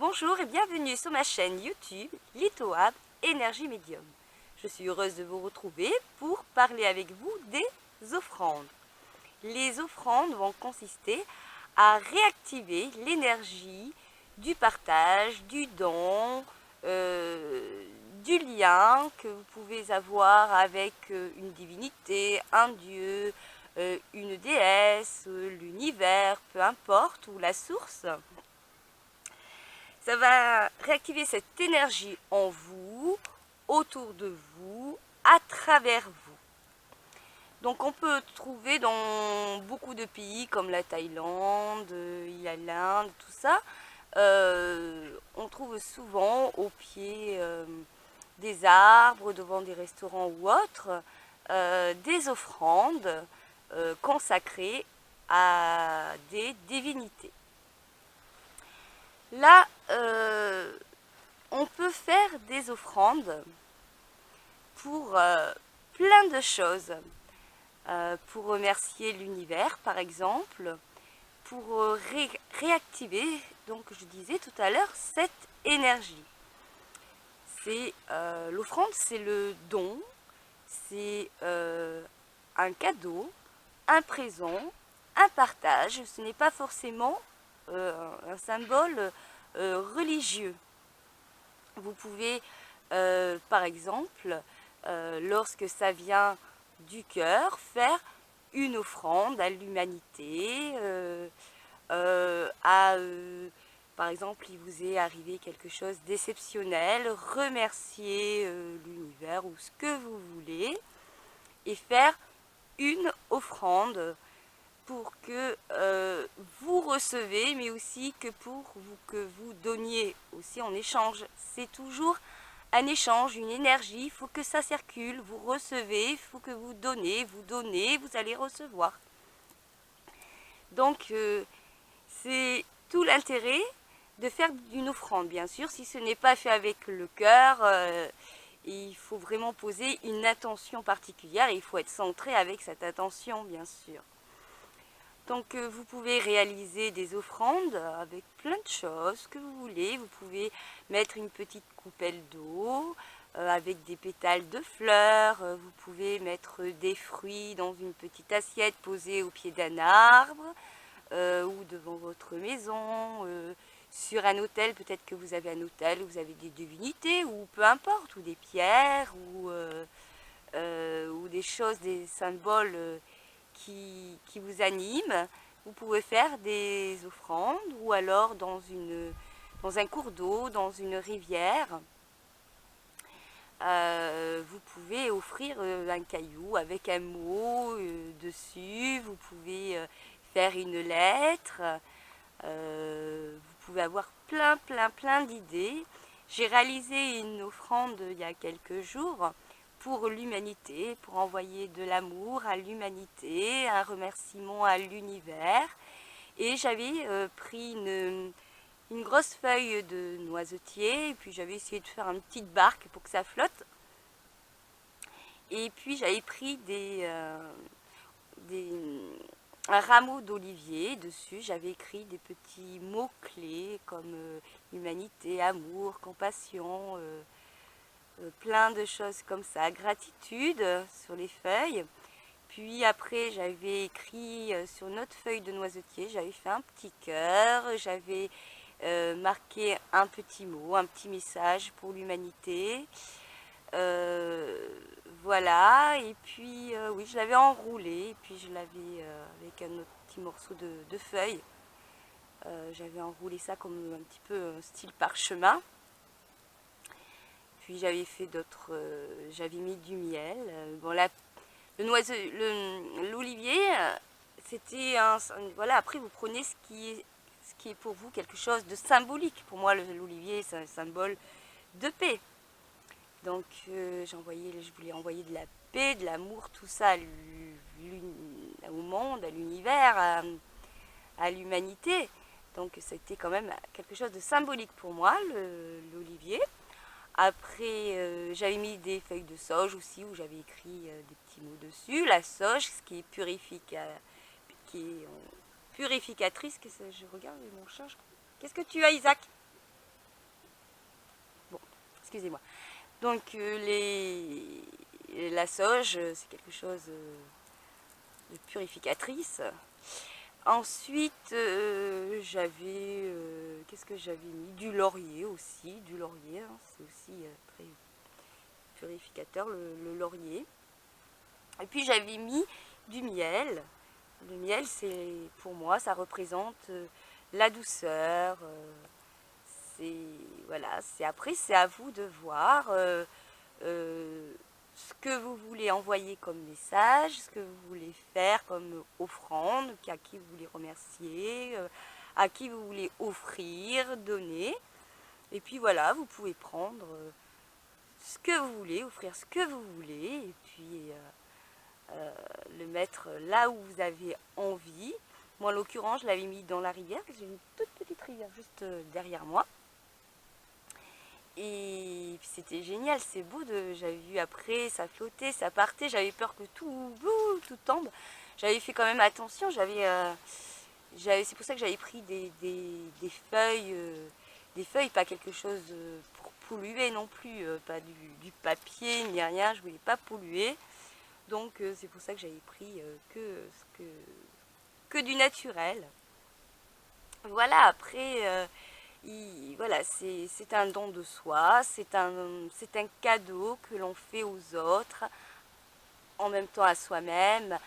Bonjour et bienvenue sur ma chaîne YouTube Lithoab Énergie Médium. Je suis heureuse de vous retrouver pour parler avec vous des offrandes. Les offrandes vont consister à réactiver l'énergie du partage, du don, du lien que vous pouvez avoir avec une divinité, un dieu, une déesse, l'univers, peu importe, ou la source. Ça va réactiver cette énergie en vous, autour de vous, à travers vous. Donc on peut trouver dans beaucoup de pays comme la Thaïlande, il y a l'Inde, tout ça. On trouve souvent au pied des arbres, devant des restaurants ou autres, des offrandes consacrées à des divinités. Là, on peut faire des offrandes pour plein de choses. Pour remercier l'univers, par exemple, pour réactiver, donc je disais tout à l'heure, cette énergie. C'est l'offrande, c'est le don, c'est un cadeau, un présent, un partage. Ce n'est pas forcément un symbole religieux. Vous pouvez, par exemple, lorsque ça vient du cœur, faire une offrande à l'humanité, par exemple, il vous est arrivé quelque chose d'exceptionnel, remercier l'univers ou ce que vous voulez, et faire une offrande pour que vous recevez, mais aussi que que vous donniez aussi en échange. C'est toujours un échange, une énergie, il faut que ça circule, vous recevez, il faut que vous donnez, vous allez recevoir. Donc c'est tout l'intérêt de faire une offrande, bien sûr, si ce n'est pas fait avec le cœur, il faut vraiment poser une intention particulière, et il faut être centré avec cette intention, bien sûr. Donc vous pouvez réaliser des offrandes avec plein de choses que vous voulez. Vous pouvez mettre une petite coupelle d'eau avec des pétales de fleurs. Vous pouvez mettre des fruits dans une petite assiette posée au pied d'un arbre ou devant votre maison. Sur un autel, peut-être que vous avez un autel où vous avez des divinités ou peu importe, ou des pierres ou des choses, des symboles qui vous animent. Vous pouvez faire des offrandes ou alors dans un cours d'eau, dans une rivière. Vous pouvez offrir un caillou avec un mot dessus. Vous pouvez faire une lettre. Vous pouvez avoir plein d'idées. J'ai réalisé une offrande il y a quelques jours pour l'humanité, pour envoyer de l'amour à l'humanité, un remerciement à l'univers. Et j'avais pris une grosse feuille de noisetier, et puis j'avais essayé de faire une petite barque pour que ça flotte. Et puis j'avais pris un rameau d'olivier dessus, j'avais écrit des petits mots-clés comme humanité, amour, compassion, plein de choses comme ça, gratitude sur les feuilles. Puis après j'avais écrit sur notre feuille de noisetier, j'avais fait un petit cœur, j'avais marqué un petit mot, un petit message pour l'humanité. Voilà, et puis oui, je l'avais enroulé, et puis je l'avais avec un autre petit morceau de feuille. J'avais enroulé ça comme un petit peu style parchemin. Puis j'avais fait d'autres, j'avais mis du miel. Bon, l'olivier, c'était voilà. Après, vous prenez ce qui est pour vous quelque chose de symbolique. Pour moi, l'olivier, c'est un symbole de paix. Donc, je voulais envoyer de la paix, de l'amour, tout ça au monde, à l'univers, à l'humanité. Donc, c'était quand même quelque chose de symbolique pour moi, l'olivier. Après, j'avais mis des feuilles de sauge aussi, où j'avais écrit des petits mots dessus. La sauge, ce qui est purificatrice. Je regarde mon chat. Qu'est-ce que tu as, Isaac? excusez-moi. Donc la sauge, c'est quelque chose de purificatrice. Ensuite, qu'est-ce que j'avais mis? Du laurier aussi, du laurier, hein, c'est aussi très purificateur, le laurier. Et puis j'avais mis du miel. Le miel, c'est pour moi, ça représente la douceur. Voilà, après, c'est à vous de voir ce que vous voulez envoyer comme message, ce que vous voulez faire comme offrande, à qui vous voulez remercier, à qui vous voulez offrir, donner. Et puis voilà, vous pouvez prendre ce que vous voulez, offrir ce que vous voulez, et puis le mettre là où vous avez envie. Moi, en l'occurrence, je l'avais mis dans la rivière, j'ai une toute petite rivière juste derrière moi. Et puis c'était génial, c'est beau, j'avais vu après, ça flottait, ça partait, j'avais peur que tout tombe. J'avais fait quand même attention, c'est pour ça que j'avais pris des feuilles, pas quelque chose pour polluer non plus, pas du papier ni rien, je voulais pas polluer. Donc c'est pour ça que j'avais pris que du naturel. Voilà, après, voilà, c'est un don de soi, c'est un cadeau que l'on fait aux autres, en même temps à soi-même,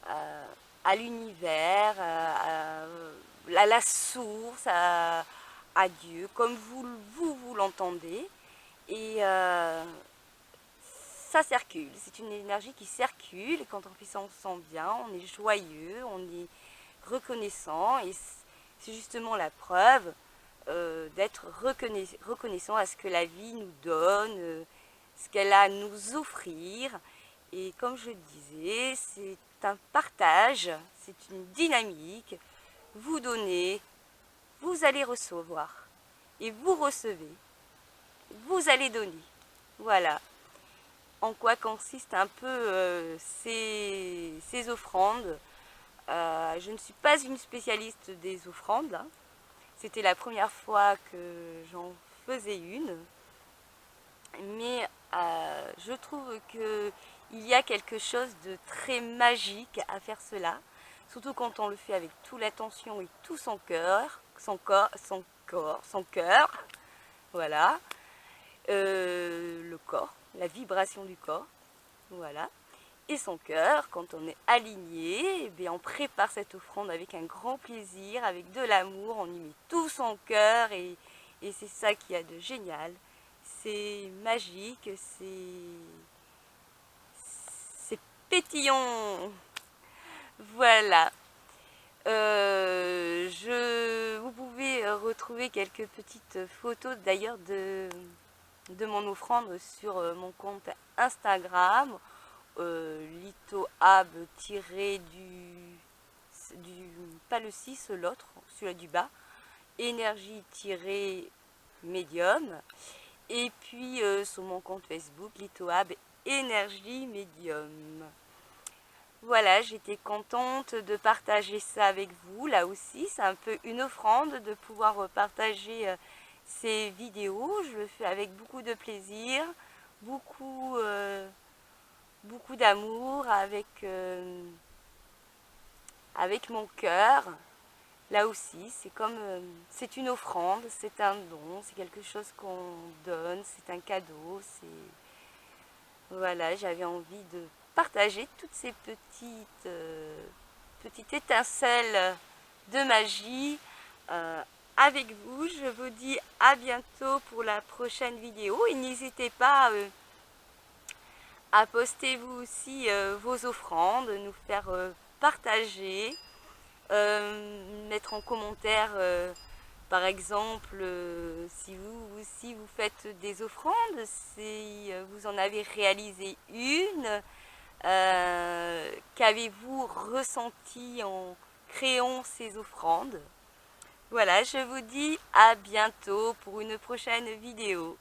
à l'univers, à la source, à Dieu, comme vous l'entendez. Et ça circule, c'est une énergie qui circule, et quand on fait ça, on se sent bien, on est joyeux, on est reconnaissant, et c'est justement la preuve d'être reconnaissant à ce que la vie nous donne, ce qu'elle a à nous offrir. Et comme je le disais, c'est un partage, c'est une dynamique. Vous donnez, vous allez recevoir, et vous recevez, vous allez donner. Voilà en quoi consistent un peu ces offrandes. Je ne suis pas une spécialiste des offrandes, hein. C'était la première fois que j'en faisais une, mais je trouve qu'il y a quelque chose de très magique à faire cela, surtout quand on le fait avec toute l'attention et tout son cœur, son cœur, voilà, le corps, la vibration du corps, voilà. Et son cœur, quand on est aligné, eh bien on prépare cette offrande avec un grand plaisir, avec de l'amour, on y met tout son cœur, et c'est ça qu'il y a de génial. C'est magique, c'est pétillant. Voilà. Vous pouvez retrouver quelques petites photos d'ailleurs de mon offrande sur mon compte Instagram. Lithoab pas le 6, l'autre, celui-là du bas, énergie-médium, et puis sur mon compte Facebook, Lithoab énergie médium. Voilà, j'étais contente de partager ça avec vous. Là aussi, c'est un peu une offrande de pouvoir partager ces vidéos. Je le fais avec beaucoup de plaisir, beaucoup d'amour, avec mon cœur. Là aussi, c'est une offrande, c'est un don, c'est quelque chose qu'on donne, c'est un cadeau. Voilà, j'avais envie de partager toutes ces petites étincelles de magie avec vous. Je vous dis à bientôt pour la prochaine vidéo, et n'hésitez pas à poster vous aussi vos offrandes, nous faire partager, mettre en commentaire par exemple si vous faites des offrandes, si vous en avez réalisé une, qu'avez-vous ressenti en créant ces offrandes. Voilà, je vous dis à bientôt pour une prochaine vidéo.